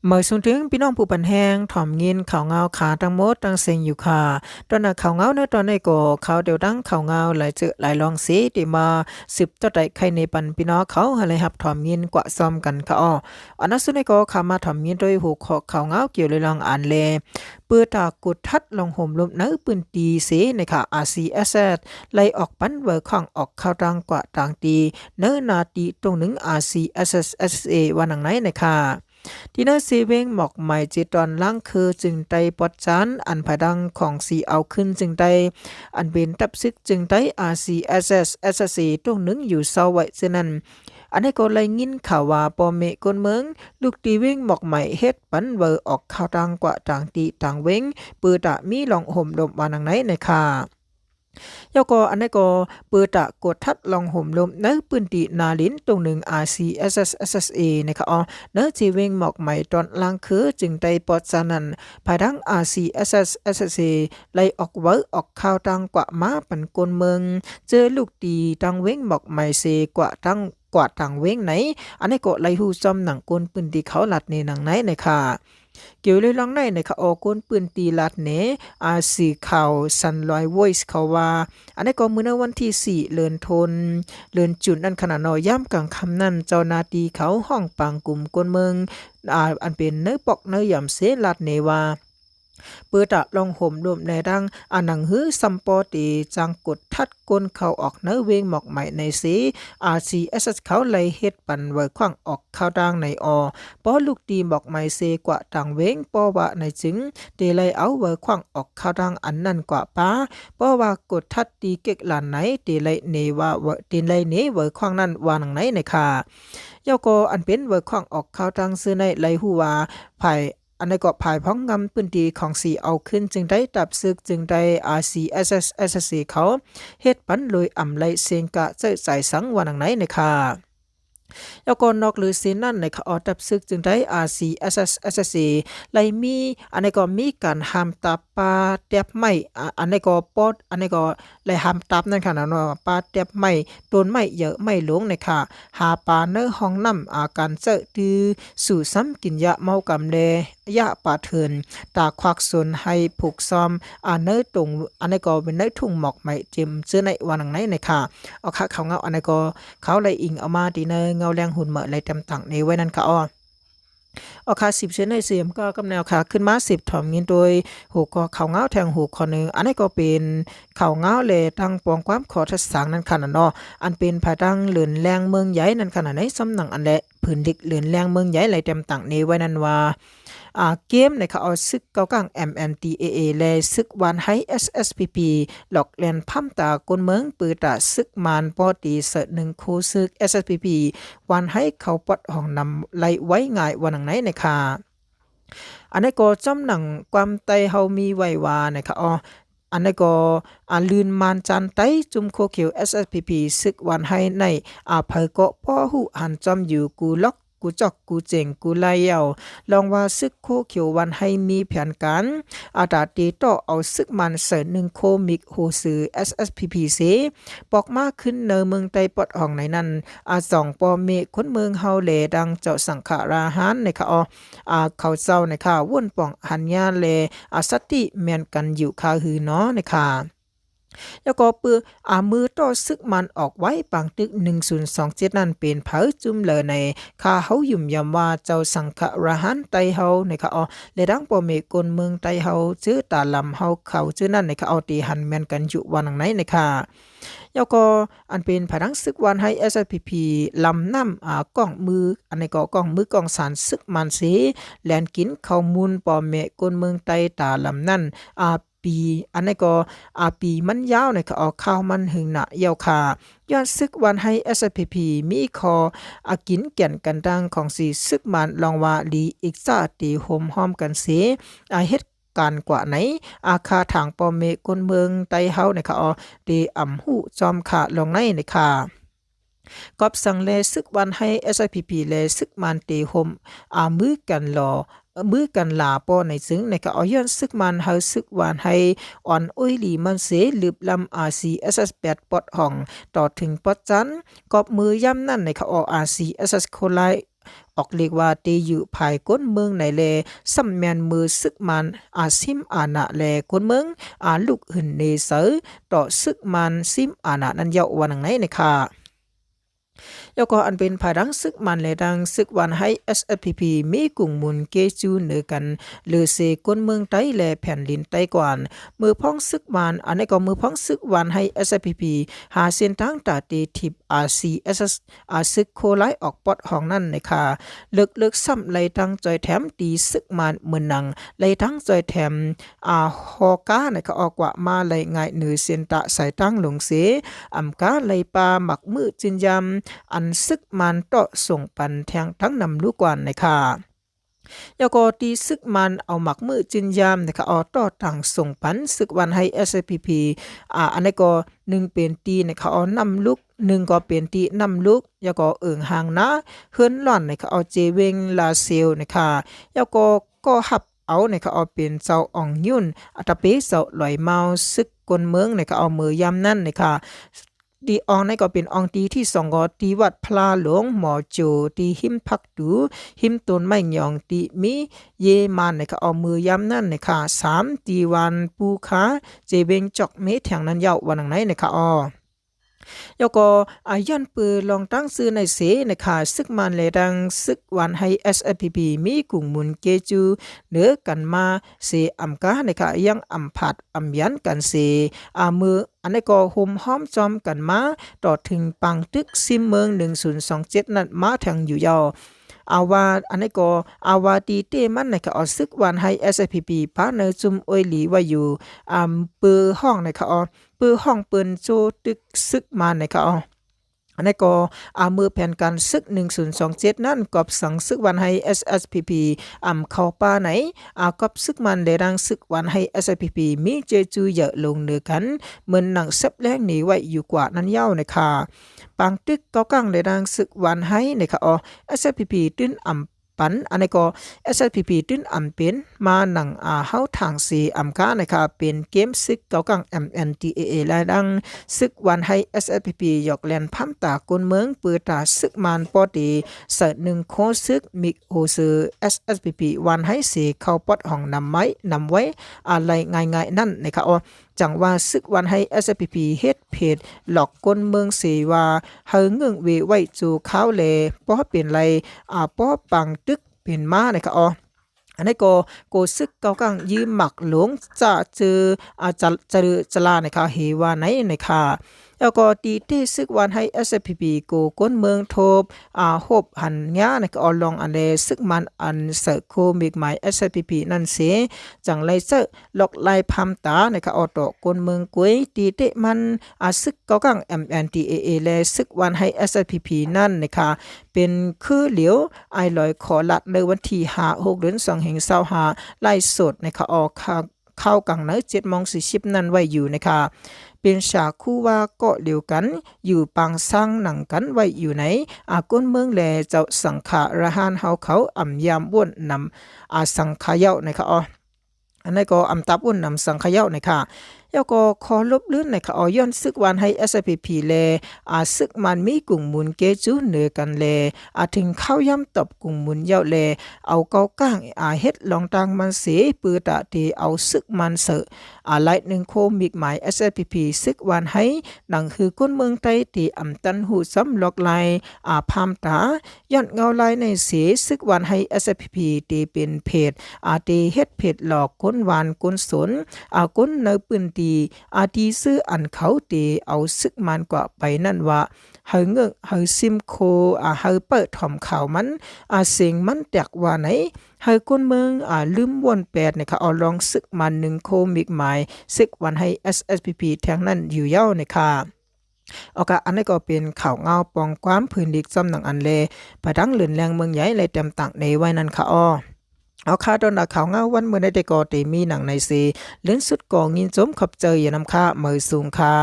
เมื่อสุนถึงพี่น้องผู้ปันแห้งถ่อมยินข่าวเงาขาตั้งมดตั้งเซ็งอยู่ค่ะตอนนั้นข่าวเงาเนื้อตอนในก็ข่าวเดียวดังข่าวเงาหลายเจอหลายลองสีที่มาสืบเจ้าใดใครในปันพี่น้องเขาอะไรหับถ่อมยินกว่าซ้อมกันค่ะอ้ออันนั้นสุดในก็ข่าวมาถ่อมยินโดยหูข่าวเงาเกี่ยวเลยลองอ่านแลเปื้อตากุดทัดลองห่มลมเนื้อปืนตีเสในค่ะ RCSS ไล่ออกปันเวอร์ข้างออกข่าวดังกว่าต่างตีเนื้อนาตีตรงหนึ่ง RCSS วันหนังไหนในค่ะที่น่าเซเวงหมอกใหม่จิตอนล่างคือจึงไตปอดจานอันผาดังของสีเอาขึ้นจึงไตอันเป็นตับซึกจึงไต RCSS SSC ตรงหนึ่งอยู่เศร้าไว้เช่นนั้นอันนี้ก็เลยยินข่าวว่าปอเมกนเมืองลูกตีเวงหมอกใหม่เฮ็ดปันเวอออกข่าวดังกว่าต่างตีต่างเวงปือตะมีลองห่มดมวานังไหนในค่ะยาก็อันนี้ก็เปิดตะกดทัดลองห่มลมในปืนตีนาลินตรงหนึ่ง RCSSSA นะคะอ๋อเนื้อจีเวงหมอกใหม่ตอนล่างคือจึงได้ปอดสานันภายดัง RCSSSA ไล่ออกเวอออกข่าวตังกว่ามาปันกลเมืองเจอลูกตีตังเวงหมอกใหม่เซกว่าตังกว่าต่างเว้งไหนอันนี้ก็ไล่หูจอมหนังกลปืนตีเขาหลัดในหนังไหนนะคะเกี่ยวเลยลังในนะคะออกกลปืนตีลัดเนสีข่าวซันลอย voice เขาว่าอันนี้ก็มื้อในวันที่4เดือนธันเดือนจุนนั่นขณะนอย่ำกลางค่ำนั้นเจ้าหน้าที่เขาห้องปังกลุ่มกลเมืองอันเป็นเนื้อปอกเนื้อยำเสลัดเนว่าเปิดลองห่มรวมในดังอันหนังหื้อซัมปอตีจังกดทัดก้นเขาออกเนื้อเวงหมอกใหม่ในสี RCSS เขาเลยเฮ็ดปันไว้ขว้างออกข้าวดังในปอลูกตีหมอกใหม่เซกว่าต่างเวงปอว่าในจึงเตเลยเอาไว้ขว้างออกข้าวดังอันนั้นกว่าป้าปอว่ากดทัดตีเก็กหลานไหนเตเลยเนว่าเตเลยเนไว้ขว้างนั้นว่าหนังไหนในค่ะยาก็อันเป็นไว้ขว้างออกข้าวดังซื้อในไลหัวภายอันในก็ภายพ้องงำปืนตีของสีเอาขึ้นจึงได้ตับซึกจึงได้ RCSS SSC เขาเฮ็ดปันเลยอ่ำไลเสียงกะเจ้าใจสังวันไหนในค่ะแล้วก็นอกหรือสินั่นในค่ะออตับซึกจึงได้ RCSS SSC ไลมีอันนี้ก็มีการห้ามตับปลาเตียบไม้อันนี้ก็ปอดอันนี้ก็ไลห้ามตับนั่นค่ะเนาะปลาเตียบไม้ต้นไม้เยอะไม่หลงในค่ะหาปลาเนื้อห้องน้ำอาการเจอตือสู่ซ้ำกินยาเมากำเลยะปาเถินตาควักสนให้ผูกซ้อมเนื้อตรงอันนี้ก็เป็นเนื้อทุ่งหมอกไม้เจิมเจอในวันไหนในค่ะเอาค่ะเขาเงาอันนี้ก็เขาเลยอิงเอามาดีเนอเงาแรงหุ่นเหมาะเลยจำต่างในไว้นั่นค่ะอ้อเอาค่ะ10เช่นในเสียมก็กำแนวค่ะขึ้นมา10ถ่อมยินโดยหูก็เขาเงาแทงหูคอนึงอันนี้ก็เป็นเขาเงาเลยตั้งปองความขอทัศสังนั่นค่ะนั่นเนาะอันเป็นภายตั้งเหลือนแรงเมืองใหญ่นั่นขนาดในสำนักอันแลพื้นดิกเหลือนแรงเมืองใหญ่เลยจำต่างในไว้นั่นว่าเกมในเขาเอาซึกเก้ากลาง MNTAA และซึกวันไฮ SSPP หลอกเลียนพัมตากนเมืองปือตาซึกมานปอตีเสดหนึ่งคู่ซึก SSPP วันให้เขาปดห้องนำไล่ไว้ง่ายวันไหนในค่ะอันนี้ก็จำหนังความไตเฮามีไว้ว่านะคะอันนี้ก็ลืนมานจันไตจุมโคเขียว SSPP ซึกวันให้ในเผยก็ป้อหูหันจอมอยู่กูล็อกกูจอกกูเจ๋งกูไล่เอาลองว่าซึกโคเขียววันให้มีแผนการตาตีต่อเอาซึกมันเสริญหนึ่งโคมิกโฮซือ SSPP เสปอกมากขึ้นเนเมืองไตปอดห้องในนั้นสองปอเมคนเมืองเฮาเลดังเจ้าสังขาราหานในค่ะเขาเจ้าในค่ะว่นป่องหันยาเลสติแมนกันอยู่คาหือเนาะในค่ะแล้วก็ปือมือต่อซึกมันออกไว้ปังตึก1027นั่นเป็นเผาจุ่มเลยในคาเฮายุ่มยำว่าเจ้าสังฆราหันไตเฮาในค่ะและดังปอเมกลเมืองไตเฮาชื่อตาลำเฮาเขาชื่อนั่นในค่ะตีหันแม่นกันอยู่วันไหนในค่ะแล้วก็อันเป็นผนังซึกวันให้ SPP ลำน้ำกล้องมืออันนี้ก็กล้องมือกล้องสารซึกมันสีแลนกินข้าวมูลปอเมกลเมืองไตตาลำนั่นปีอันนี้ก็ปีมันยาวในก็ออกข้าวมันหึงหนะยาวคาย้อนซึกวันให้ SPP มีคอกินแก่นกันดังของสีซึกมันลองว่าลีอีกซาตีโฮมห้อมกันเสเฮ็ดการกว่าไหนคาทางปอเมกลเมืองไตเฮาในค่ะตีอ่ำหูจอมขาลงในค่ะกอบสังเลซึกวันให้ SIPP เลซึกมันตีโฮมมือกันรอมือกันลาปอในซึ่งในก็ย้อนซึกมันเฮาซึกวานให้อ่อนอุ้ยหลีมันเสลืบลำ RCSS 8ปอดห้องต่อถึงปอดจันกอบมือย่ำนั่นในก็RCSS โคไล ออกเรียกว่าตีอยู่ภายก้นเมืองไหนแลซัมแมนมือซึกมันซิมอานะแลก้นเมืองลูกหืนเนเซอต่อซึกมันซิมอานะนั้นเยาวันไหนนะคะยก็อันเป็นภายดังซึกมันและดังซึกวันให้ SSPP มีกลุ่มมุนเกจูเหนือกันหรือเซก้นเมืองไต้และแผ่นดินไต้กวนมือพ้องซึกมันอันนี้ก็มือพ้องซึกวันให้ SSPP หาเส้นทางตาตีทิบ RCSS ซึกโคไลออกปอดห้องนั่นนะคะเลิกซ้ำไล่ทั้งจอยแถมตีซึกมันเมืองนังไล่ทั้งจอยแถมฮอกานะคะออกว่ามาไล่ง่ายเหนือเส้นตะสายตั้งหลงเสกาไล่ปาหมักมือจินยำอันซึกมันต่อส่งปันแทงทั้งนำลูกกวนนะคะยก็ตีซึกมันเอาหมักมือจินยามนะคะเอาต่อต่างส่งปันซึกวันให้ SPP อันนี้ก็1เป็นตีนะคะเอานำลูก1ก็เป็นตีนำลูกยก็ห่างนะเฮือนหล่อนนะคะเอาเจเวงลาเซลนะคะยก็หับเอานะคะเอาเป็นเจ้าอ่องยุ่นอัตเปเจ้าลอยเมาซึกกนเมืองนะคะเอามือยำนั่นนะคะดีอองในก็เป็นอองตีที่2ก็ตีวัดพลาหลวงหมอโจตีหิมพักดูหิมต้นไม้หยองตีมีเยมันในก็เอามือยำนั่นนะคะ3ตีวันปูขาเจเบงจอกเมแถงนั้นยาววันไหนนะคะยก็ย้อนปือลองตั้งซื้อในเสนะคะซึกมันเลดังซึกวันให้ SSPP มีกลุ่มมุนเกจูเหนือกันมาเสกานะคะยังผัดยันกันเสมืออันนี้ก็ห่มห้อมจอมกันมาต่อถึงปังตึกซิมเมือง1027นั้นมาทางอยู่ยาวว่าอันนี้ก็ว่าตีเตมันนะคะเอาซึกวันให้ SPP พาเนจุมอวยหลีว่าอยู่ปือห้องนะคะปือห้องเปิ้นโจตึกซึกมานะคะอันนี้ก็มือแผนการซึก1027นั่นกับสังซึกวันให้ SSPP เข้าป่าไหนกับซึกมันเดดังซึกวันให้ SSPP มีเจจูเยอะลงเนือกันเหมือนหนังเซบแรงหนีไว้อยู่กว่านั้นเย้านะคะปังตึกเก้ากังเดดังซึกวันให้นะคะSSPP ตื้นปันอันนี้ก็ SSPP ตื้นเป็นมาหนังเฮาทางสีกานะคะเป็นเกมซึกเก้ากัง MNTAA และดังซึกวันให้ SSPP ยกแลนพัมตากนเมืองปือตาซึกมันปอดีเสหนึ่งโคซึกมิกโฮซือ SSPP วันให้สีเข้าปอดห้องนำไว้อะไรง่ายๆนั่นนะคะจังว่าซึกวันให้ SPP เฮ็ดเพจหลอกกนเมืองเสว่าเฮงเงืองเวไว้จูข้าวเลป้อเป็นไรป้อปังตึกเป็นมานะคะอันนี้ก็ซึกเก้ากังยืมหมักหลวงจะเจอจะลานะคะเฮวาไหนนะคะแล้วก็ตีที่ซึกวันให้ SPP กูก้นเมืองทบหบหันงานะคะลองอันเลซึกมันอันเสกโคมิกหมาย SPP นั่นเสจังไรเซหลอกลายพัมตานะคะออตก้นเมืองกุ้ยตีเตมันซึกเก้ากัง MNTAA และซึกวันให้ SPP นั่นนะคะเป็นคือเหลียวไอลอยขอลัดในวันที่6 เดือน2แห่ง25ไล่สดนะคะเข้ากังเน7:40นั้นไว้อยู่นะคะเป็นฉากคู่ว่าเกาะเดียวกันอยู่ปางสร้างหนังกันไว้อยู่ไหนก้นเมืองแลเจ้าสังขารหานเฮาเขายามบ้วนนำสังขายานะคะอันนี้ก็ตับอุ่นนำสังขยานะคะแล้วก็ขอลบลื่นนะคะย้อนซึกวันให้ SPP แลซึกมันมีกลุ่มมุนเกจูเหนือกันแลถึงเข้าย่ำตบกลุ่มมุนเยาแลเอาเกาก้างเฮ็ดลองตังมันเสปือตะที่เอาซึกมันเสไล1โคมิกหมาย SPP ซึกวันให้ดังคือก้นเมืองไต้ที่ตันหูซ้ำลอกลายพามตาย้อนเงาลายในเสซึกวันให้ SPP ที่เป็นเพจที่เฮ็ดเพจหลอกก้นวานก้นสนก้นเนปืนตีตีซื้ออันเขาตีเอาซึกมันกว่าไปนั่นว่าเฮงเฮซิมโคเฮเปิดถ่อมข่าวมันเสียงมันแตกว่าไหนเฮก้นเมืองลืมวน8นะคะลองซึกมัน1โคมิกหมายซึกวันให้ SSPP แทงนั้นอยู่เย้านะคะอันนี้ก็เป็นข่าวเงาปองความพื้นดิกซ้ำหนังอันเลประดังหลื่นแรงเมืองใหญ่เลยเต็มต่างในไว้นั้นค่ะค่าตอนนักข่าวเงาวันเมื่อได้ก็ตีมีหนังในซีเลื่อนสุดกองยินจมขับเจออย่านำค่ามือสูงค่ะ